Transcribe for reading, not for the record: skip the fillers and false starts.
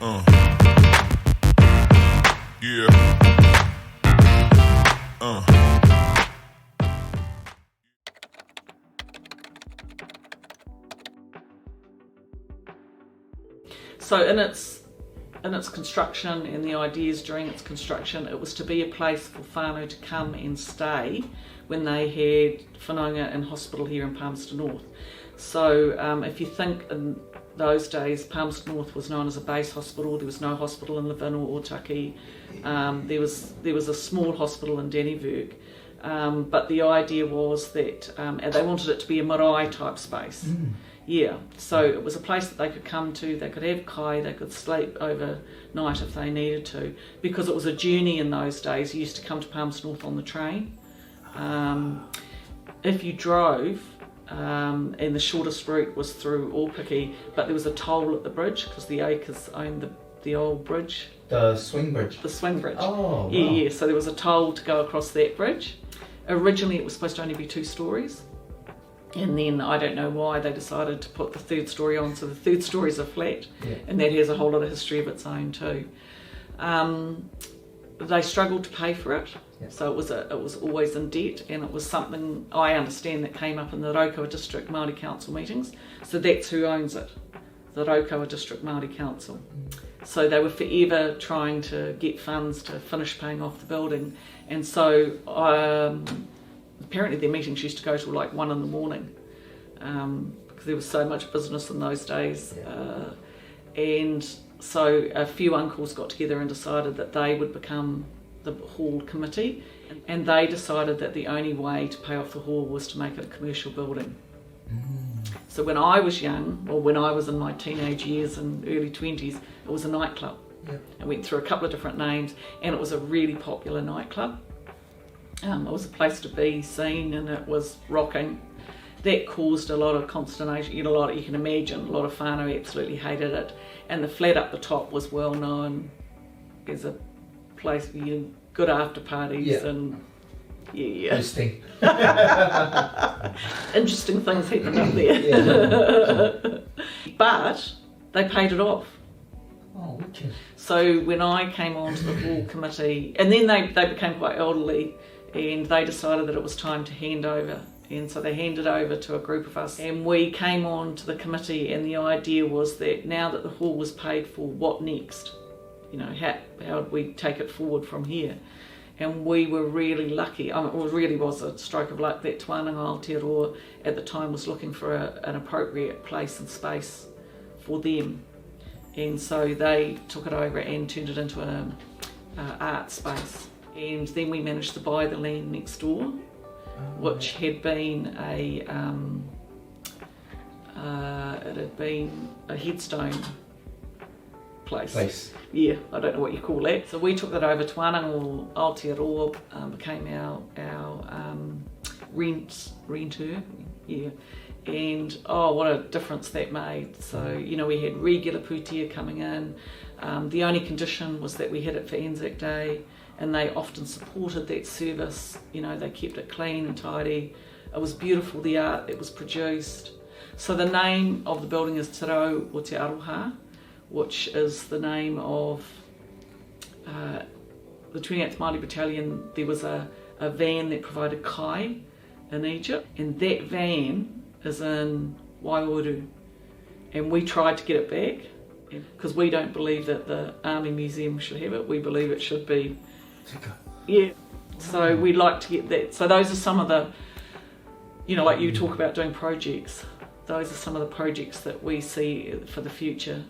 Yeah. So in its construction and the ideas during its construction, it was to be a place for whānau to come and stay when they had whanaunga and hospital here in Palmerston North. So if you think in those days, Palmerston North was known as a base hospital. There was no hospital in Levin or Otaki. There was a small hospital in Dannevirke. But the idea was that and they wanted it to be a marae type space. Yeah, so it was a place that they could come to, they could have kai, they could sleep overnight if they needed to, because it was a journey in those days. You used to come to Palmerston North on the train. If you drove, and the shortest route was through Aupiki, but there was a toll at the bridge because the Acres owned the old bridge. The swing bridge? The swing bridge. Oh, wow. Yeah, so there was a toll to go across that bridge. Originally it was supposed to only be 2 stories. And then I don't know why they decided to put the 3rd story on, so the 3rd story is a flat, and that has a whole lot of history of its own too. They struggled to pay for it, so it was always in debt, and it was something I understand that came up in the Raukawa District Māori Council meetings. So that's who owns it, the Raukawa District Māori Council. So they were forever trying to get funds to finish paying off the building, and so apparently their meetings used to go till like 1 in the morning because there was so much business in those days. And so a few uncles got together and decided that they would become the hall committee, and they decided that the only way to pay off the hall was to make it a commercial building. So when I was young, or when I was in my teenage years and early 20s, it was a nightclub. It went through a couple of different names, and it was a really popular nightclub. It was a place to be seen, and it was rocking. That caused a lot of consternation. You can imagine, a lot of whānau absolutely hated it. And the flat up the top was well known as a place for good after parties and Interesting. Interesting things happened up there. But they paid it off. Oh, wicked. So when I came onto the hall committee, and then they became quite elderly, and they decided that it was time to hand over, and so they handed over to a group of us, and we came on to the committee, and the idea was that now that the hall was paid for, what next? How would we take it forward from here? And we were really lucky. It really was a stroke of luck that Tuananga Aotearoa at the time was looking for an appropriate place and space for them, and so they took it over and turned it into an art space. And then we managed to buy the land next door, which had been it had been a headstone place. Yeah, I don't know what you call that. So we took that over. Tuananga Aotearoa became our renter. Yeah. And what a difference that made. So, we had regular pūtea coming in. The only condition was that we had it for Anzac Day, and they often supported that service. They kept it clean and tidy. It was beautiful, the art that was produced. So the name of the building is Te Rau o Te Aroha, which is the name of the 28th Māori Battalion. There was a van that provided kai in Egypt, and that van is in Waiuru, and we tried to get it back because we don't believe that the Army Museum should have it. We believe it should be so we'd like to get that. So those are some of the, like you talk about doing projects, those are some of the projects that we see for the future.